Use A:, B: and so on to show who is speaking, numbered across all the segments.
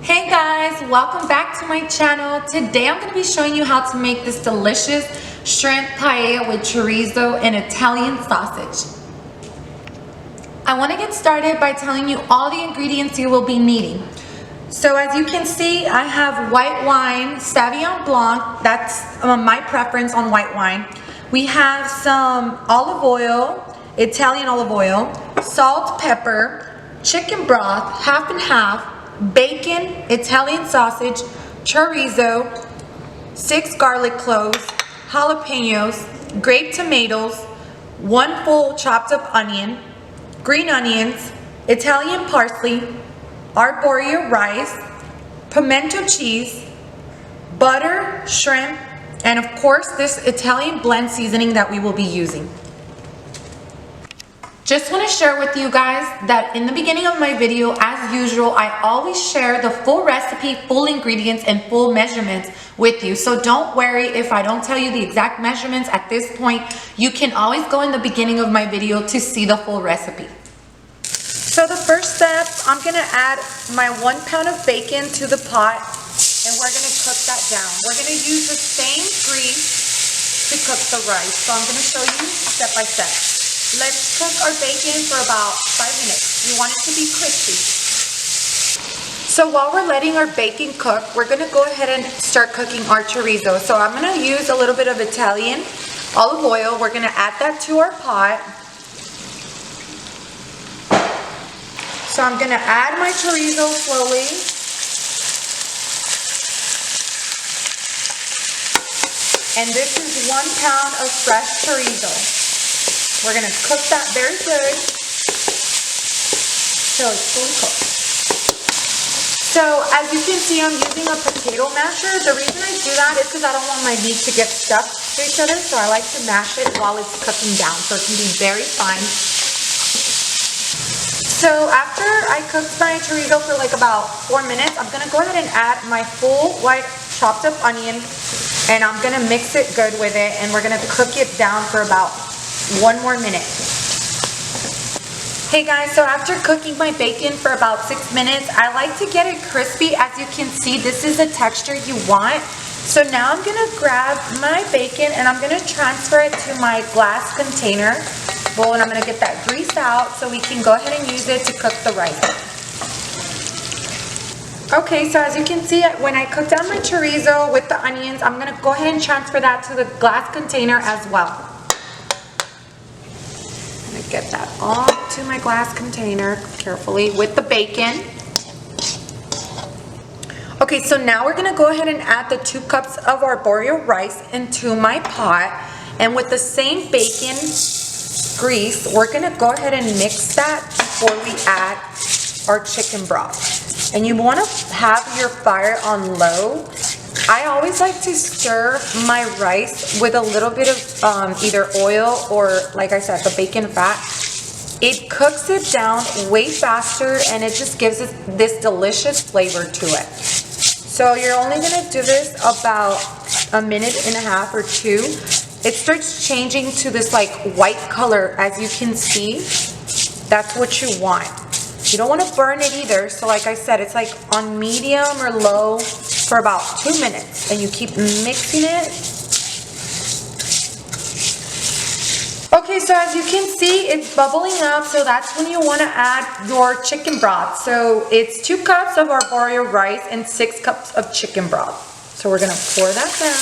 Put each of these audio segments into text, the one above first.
A: Hey guys, welcome back to my channel. Today I'm going to be showing you how to make this delicious shrimp paella with chorizo and Italian sausage. I want to get started by telling you all the ingredients you will be needing. So as you can see, I have white wine, Sauvignon Blanc, that's my preference on white wine. We have some olive oil, Italian olive oil, salt, pepper, chicken broth, half and half, bacon, Italian sausage, chorizo, 6 garlic cloves, jalapenos, grape tomatoes, 1 full chopped up onion, green onions, Italian parsley, arborio rice, pimento cheese, butter, shrimp, and of course this Italian blend seasoning that we will be using. Just want to share with you guys that in the beginning of my video, as usual, I always share the full recipe, full ingredients, and full measurements with you. So don't worry if I don't tell you the exact measurements at this point. You can always go in the beginning of my video to see the full recipe. So the first step, I'm going to add my 1 pound of bacon to the pot, and we're going to cook that down. We're going to use the same grease to cook the rice. So I'm going to show you step by step. Let's cook our bacon for about 5 minutes. You want it to be crispy. So while we're letting our bacon cook, we're going to go ahead and start cooking our chorizo. So I'm going to use a little bit of Italian olive oil. We're going to add that to our pot. So I'm going to add my chorizo slowly. And this is 1 pound of fresh chorizo. We're going to cook that very good till it's fully cooked. So as you can see, I'm using a potato masher. The reason I do that is because I don't want my meat to get stuck to each other. So I like to mash it while it's cooking down so it can be very fine. So after I cooked my chorizo for like about 4 minutes, I'm going to go ahead and add my full white chopped up onion. And I'm going to mix it good with it. And we're going to cook it down for about 1 more minute. Hey guys, so after cooking my bacon for about 6 minutes, I like to get it crispy. As you can see, this is the texture you want. So now I'm gonna grab my bacon and I'm gonna transfer it to my glass container bowl, and I'm gonna get that grease out so we can go ahead and use it to cook the rice. Okay, so as you can see, when I cook down my chorizo with the onions, I'm gonna go ahead and transfer that to the glass container as well. Get that all to my glass container carefully with the bacon. Okay, so now we're going to go ahead and add the 2 cups of arborio rice into my pot. And with the same bacon grease, we're going to go ahead and mix that before we add our chicken broth. And you want to have your fire on low. I always like to stir my rice with a little bit of either oil or, like I said, the bacon fat. It cooks it down way faster and it just gives it this delicious flavor to it. So you're only going to do this about 1.5 minutes or 2. It starts changing to this like white color, as you can see. That's what you want. You don't want to burn it either. So like I said, it's like on medium or low for about 2 minutes, and you keep mixing it. Okay, so as you can see, it's bubbling up, so that's when you want to add your chicken broth. So it's 2 cups of arborio rice and 6 cups of chicken broth. So we're going to pour that down.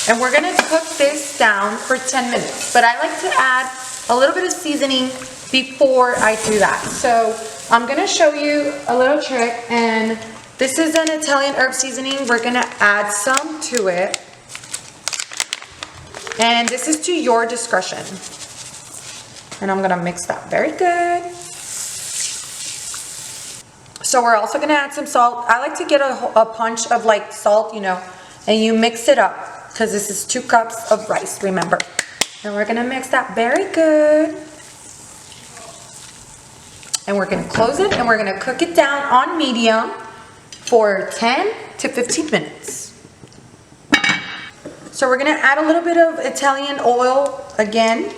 A: And we're going to cook this down for 10 minutes. But I like to add a little bit of seasoning before I do that. So I'm going to show you a little trick, and this is an Italian herb seasoning. We're going to add some to it. And this is to your discretion. And I'm going to mix that very good. So we're also going to add some salt. I like to get a punch of like salt, you know, and you mix it up. Because this is 2 cups of rice, remember. And we're going to mix that very good. And we're going to close it and we're going to cook it down on medium for 10 to 15 minutes. So we're going to add a little bit of Italian oil again,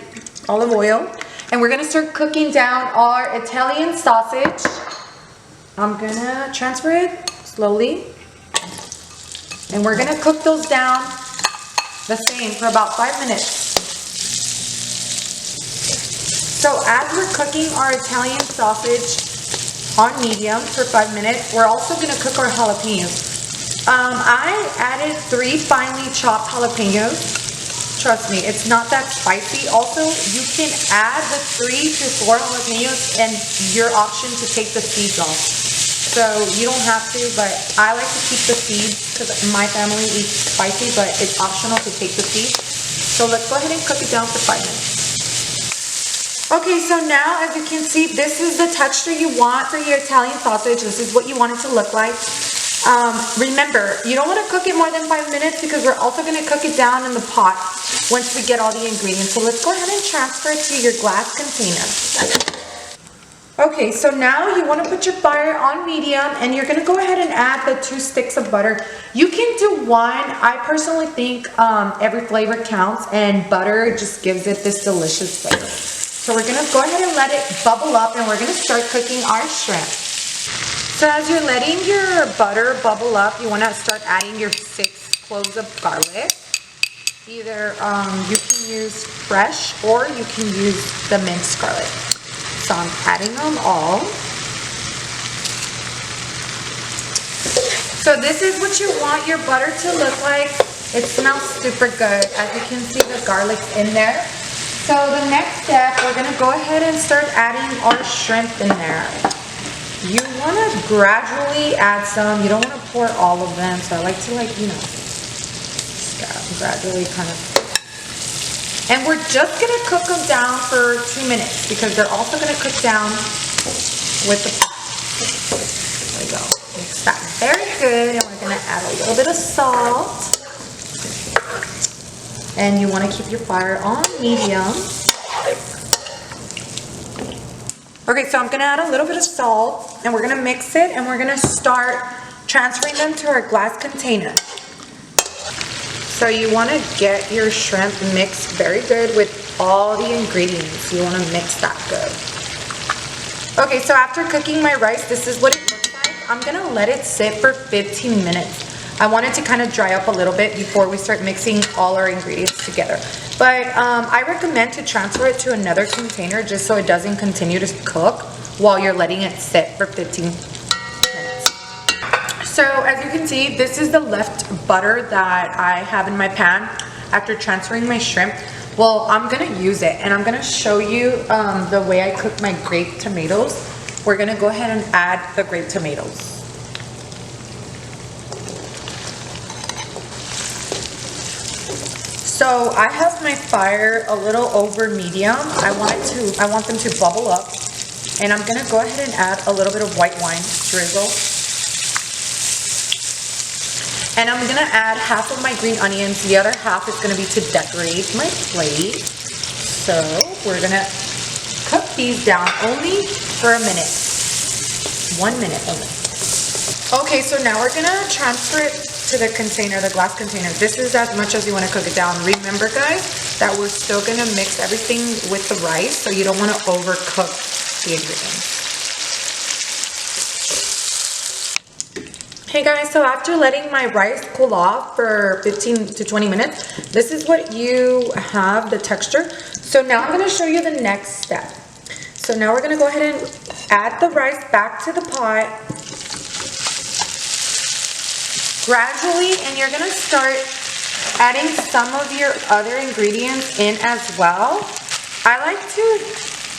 A: olive oil. And we're gonna start cooking down our Italian sausage. I'm gonna transfer it slowly. And we're gonna cook those down the same for about 5 minutes. So as we're cooking our Italian sausage on medium for 5 minutes, we're also gonna cook our jalapenos. I added 3 finely chopped jalapenos. Trust me, it's not that spicy. Also, you can add the 3 to 4 jalapenos and your option to take the seeds off. So you don't have to, but I like to keep the seeds because my family eats spicy, but it's optional to take the seeds. So let's go ahead and cook it down for 5 minutes. Okay, so now as you can see, this is the texture you want for your Italian sausage. This is what you want it to look like. Remember, you don't want to cook it more than 5 minutes because we're also going to cook it down in the pot once we get all the ingredients. So let's go ahead and transfer it to your glass container. Okay, so now you want to put your fire on medium and you're going to go ahead and add the 2 sticks of butter. You can do 1. I personally think every flavor counts, and butter just gives it this delicious flavor. So we're going to go ahead and let it bubble up, and we're going to start cooking our shrimp. So as you're letting your butter bubble up, you want to start adding your 6 cloves of garlic. Either you can use fresh or you can use the minced garlic. So I'm adding them all. So this is what you want your butter to look like. It smells super good. As you can see, the garlic's in there. So the next step, we're going to go ahead and start adding our shrimp in there. You want to gradually add some. You don't want to pour all of them. So I like to, gradually kind of. And we're just going to cook them down for 2 minutes because they're also going to cook down with the pot. There we go. Mix that very good. And we're going to add a little bit of salt. And you want to keep your fire on medium. Okay, so I'm going to add a little bit of salt, and we're going to mix it, and we're going to start transferring them to our glass container. So you want to get your shrimp mixed very good with all the ingredients. You want to mix that good. Okay, so after cooking my rice, this is what it looks like. I'm going to let it sit for 15 minutes. I want it to kind of dry up a little bit before we start mixing all our ingredients together. But I recommend to transfer it to another container just so it doesn't continue to cook while you're letting it sit for 15 minutes. So as you can see, this is the left butter that I have in my pan after transferring my shrimp. Well, I'm going to use it, and I'm going to show you the way I cook my grape tomatoes. We're going to go ahead and add the grape tomatoes. So I have my fire a little over medium. I want them to bubble up, and I'm gonna go ahead and add a little bit of white wine drizzle. And I'm gonna add half of my green onions. The other half is gonna be to decorate my plate. So we're gonna cook these down only for a minute. 1 minute only. Okay, so now we're gonna transfer it to the container, the glass container. This is as much as you want to cook it down. Remember, guys, that we're still going to mix everything with the rice, so you don't want to overcook the ingredients. Hey guys, so after letting my rice cool off for 15 to 20 minutes, this is what you have, the texture. So now I'm going to show you the next step. So now we're going to go ahead and add the rice back to the pot gradually, and you're going to start adding some of your other ingredients in as well. I like to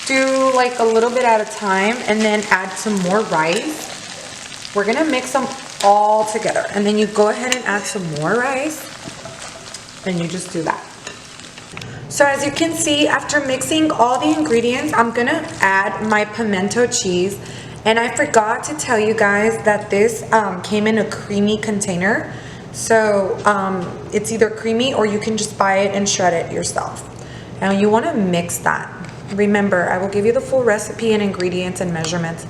A: do like a little bit at a time and then add some more rice. We're going to mix them all together, and then you go ahead and add some more rice, and you just do that. So as you can see, after mixing all the ingredients, I'm going to add my pimento cheese. And I forgot to tell you guys that this came in a creamy container. So it's either creamy or you can just buy it and shred it yourself. Now you want to mix that. Remember, I will give you the full recipe and ingredients and measurements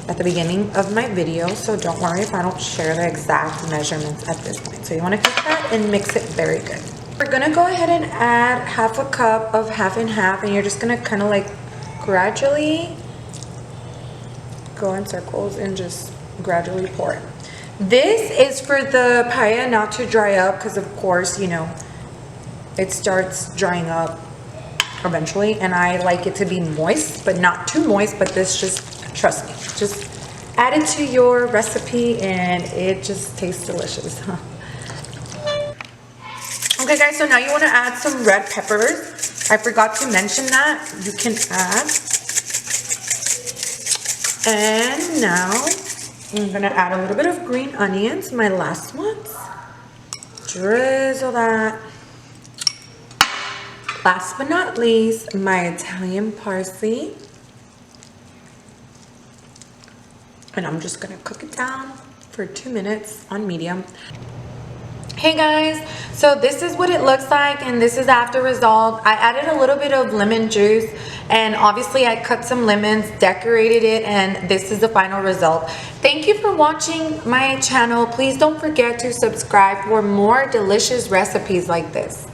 A: at the beginning of my video. So don't worry if I don't share the exact measurements at this point. So you want to cook that and mix it very good. We're gonna go ahead and add half a cup of half and half, and you're just gonna kind of like gradually go in circles and just gradually pour it. This is for the paella not to dry up, because of course, you know, it starts drying up eventually, and I like it to be moist, but not too moist. But this, just trust me, just add it to your recipe and it just tastes delicious. Okay guys, so now you want to add some red peppers. I forgot to mention that. You can add. And now I'm going to add a little bit of green onions, my last ones. Drizzle that. Last but not least, my Italian parsley. And I'm just going to cook it down for 2 minutes on medium. Hey guys, so this is what it looks like, and this is after result. I added a little bit of lemon juice, and obviously I cut some lemons, decorated it, and this is the final result. Thank you for watching my channel. Please don't forget to subscribe for more delicious recipes like this.